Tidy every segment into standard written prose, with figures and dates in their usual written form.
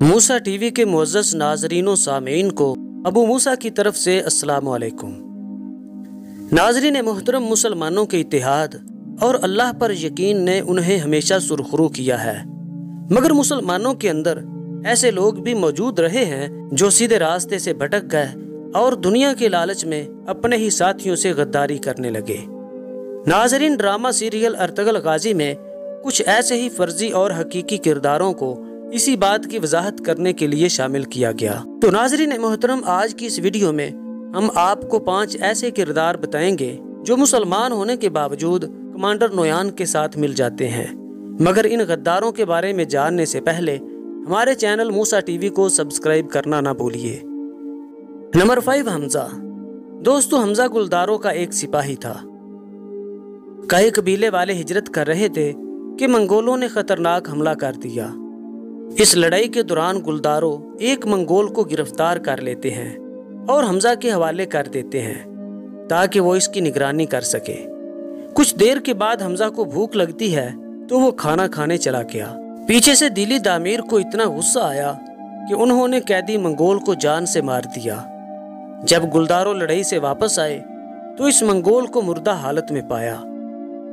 موسیٰ T V کے معزز ناظرین و سامعین کو ابو موسیٰ کی طرف سے السلام علیکم۔ ناظرین محترم، مسلمانوں کے اتحاد اور اللہ پر یقین نے انہیں ہمیشہ سرخرو کیا ہے، مگر مسلمانوں کے اندر ایسے لوگ بھی موجود رہے ہیں جو سیدھے راستے سے بھٹک گئے اور دنیا کے لالچ میں اپنے ہی ساتھیوں سے غداری کرنے لگے۔ ناظرین، ڈرامہ سیریل ارطغرل غازی میں کچھ ایسے ہی فرضی اور حقیقی کرداروں کو اسی بات کی وضاحت کرنے کے لیے شامل کیا گیا۔ تو ناظرین محترم، آج کی اس ویڈیو میں ہم آپ کو 5 ایسے کردار بتائیں گے جو مسلمان ہونے کے باوجود کمانڈر نویان کے ساتھ مل جاتے ہیں، مگر ان غداروں کے بارے میں جاننے سے پہلے ہمارے چینل موسیٰ ٹی وی کو سبسکرائب کرنا نہ بھولیے۔ نمبر 5، حمزہ۔ دوستو، حمزہ گلداروں کا ایک سپاہی تھا۔ کئی قبیلے والے ہجرت کر رہے تھے کہ منگولوں نے خطرناک حملہ کر دیا۔ اس لڑائی کے دوران گلداروں ایک منگول کو گرفتار کر لیتے ہیں اور حمزہ کے حوالے کر دیتے ہیں تاکہ وہ اس کی نگرانی کر سکے۔ کچھ دیر کے بعد حمزہ کو بھوک لگتی ہے تو وہ کھانا کھانے چلا گیا۔ پیچھے سے دلی دامیر کو اتنا غصہ آیا کہ انہوں نے قیدی منگول کو جان سے مار دیا۔ جب گلداروں لڑائی سے واپس آئے تو اس منگول کو مردہ حالت میں پایا۔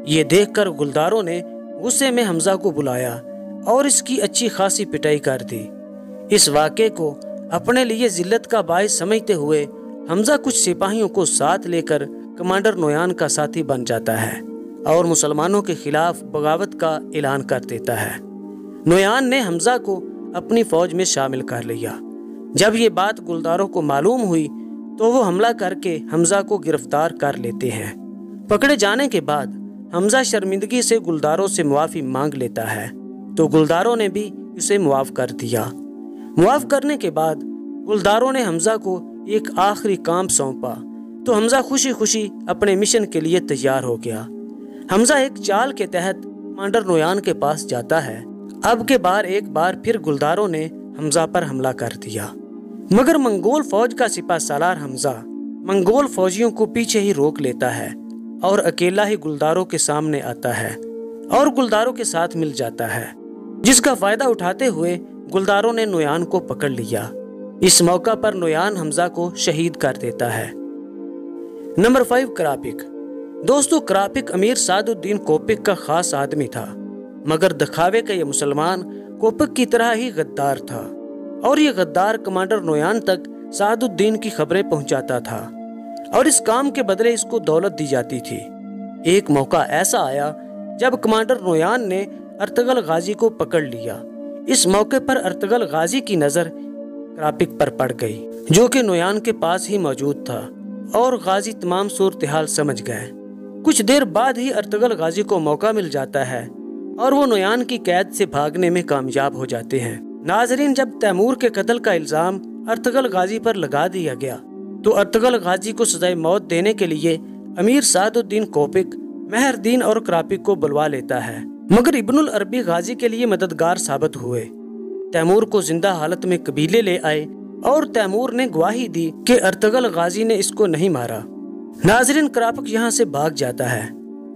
یہ دیکھ کر گلداروں نے غصے میں حمزہ کو بلایا اور اس کی اچھی خاصی پٹائی کر دی۔ اس واقعے کو اپنے لیے ذلت کا باعث سمجھتے ہوئے حمزہ کچھ سپاہیوں کو ساتھ لے کر کمانڈر نویان کا ساتھی بن جاتا ہے اور مسلمانوں کے خلاف بغاوت کا اعلان کر دیتا ہے۔ نویان نے حمزہ کو اپنی فوج میں شامل کر لیا۔ جب یہ بات گلداروں کو معلوم ہوئی تو وہ حملہ کر کے حمزہ کو گرفتار کر لیتے ہیں۔ پکڑے جانے کے بعد حمزہ شرمندگی سے گلداروں سے معافی مانگ لیتا ہے تو گلداروں نے بھی اسے معاف کر دیا۔ معاف کرنے کے بعد گلداروں نے حمزہ کو ایک آخری کام سونپا تو حمزہ خوشی خوشی اپنے مشن کے لیے تیار ہو گیا۔ حمزہ ایک چال کے تحت کمانڈر نویان کے پاس جاتا ہے۔ اب کے بار ایک بار پھر گلداروں نے حمزہ پر حملہ کر دیا، مگر منگول فوج کا سپہ سالار حمزہ منگول فوجیوں کو پیچھے ہی روک لیتا ہے اور اکیلا ہی گلداروں کے سامنے آتا ہے اور گلداروں کے ساتھ مل جاتا ہے، جس کا فائدہ اٹھاتے ہوئے گلداروں نے نویان کو پکڑ لیا۔ اس موقع پر نویان حمزہ کو شہید کر دیتا ہے۔ نمبر 5، کراپک۔ دوستو، کراپک امیر سعد الدین کوپک کا خاص آدمی تھا، مگر دکھاوے کا یہ مسلمان کوپک کی طرح ہی غدار تھا اور یہ غدار کمانڈر نویان تک سعد الدین کی خبریں پہنچاتا تھا اور اس کام کے بدلے اس کو دولت دی جاتی تھی۔ ایک موقع ایسا آیا جب کمانڈر نویان نے ارطغرل غازی کو پکڑ لیا۔ اس موقع پر ارطغرل غازی کی نظر کراپک پر پڑ گئی، جو کہ نویان کے پاس ہی موجود تھا، اور غازی تمام صورتحال سمجھ گئے۔ کچھ دیر بعد ہی ارطغرل غازی کو موقع مل جاتا ہے اور وہ نویان کی قید سے بھاگنے میں کامیاب ہو جاتے ہیں۔ ناظرین، جب تیمور کے قتل کا الزام ارطغرل غازی پر لگا دیا گیا تو ارطغرل غازی کو سزائے موت دینے کے لیے امیر سعد الدین کوپک مہر الدین اور کراپک کو بلوا لیتا ہے، مگر ابن العربی غازی کے لیے مددگار ثابت ہوئے۔ تیمور کو زندہ حالت میں قبیلے لے آئے اور تیمور نے گواہی دی کہ ارطغرل غازی نے اس کو نہیں مارا۔ ناظرین، کراپک یہاں سے بھاگ جاتا ہے،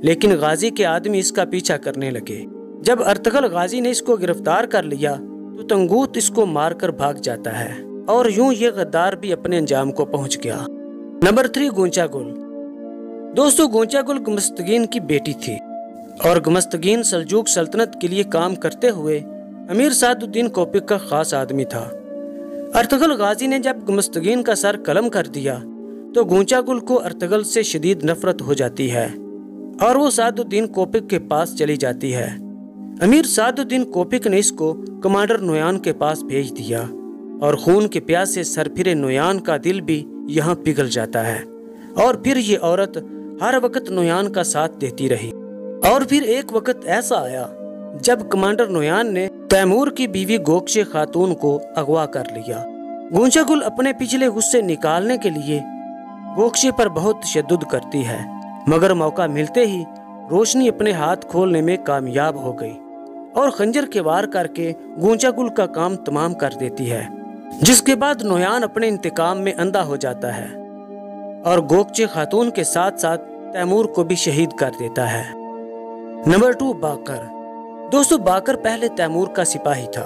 لیکن غازی کے آدمی اس کا پیچھا کرنے لگے۔ جب ارطغرل غازی نے اس کو گرفتار کر لیا تو تنگوت اس کو مار کر بھاگ جاتا ہے اور یوں یہ غدار بھی اپنے انجام کو پہنچ گیا۔ نمبر 3، گونچا گل۔ دوستو، گونچا گل گمستگین کی بیٹی تھی اور گمستگین سلجوق سلطنت کے لیے کام کرتے ہوئے امیر سعد الدین کوپک کا خاص آدمی تھا۔ ارطغرل غازی نے جب گمستگین کا سر قلم کر دیا تو گونچا گل کو ارطغرل سے شدید نفرت ہو جاتی ہے اور وہ سعد الدین کوپک کے پاس چلی جاتی ہے۔ امیر سعد الدین کوپک نے اس کو کمانڈر نویان کے پاس بھیج دیا اور خون کے پیاسے سرپھرے نویان کا دل بھی یہاں پگھل جاتا ہے، اور پھر یہ عورت ہر وقت نویان کا ساتھ دیتی رہی۔ اور پھر ایک وقت ایسا آیا جب کمانڈر نویان نے تیمور کی بیوی گوکشے خاتون کو اغوا کر لیا۔ گونچا گل اپنے پچھلے غصے نکالنے کے لیے گوکشے پر بہت تشدد کرتی ہے، مگر موقع ملتے ہی روشنی اپنے ہاتھ کھولنے میں کامیاب ہو گئی اور خنجر کے وار کر کے گونچا گل کا کام تمام کر دیتی ہے، جس کے بعد نویان اپنے انتقام میں اندھا ہو جاتا ہے اور گوکشے خاتون کے ساتھ ساتھ تیمور کو بھی شہید کر دیتا ہے۔ نمبر 2، باقر۔ دوستو، باقر پہلے تیمور کا سپاہی تھا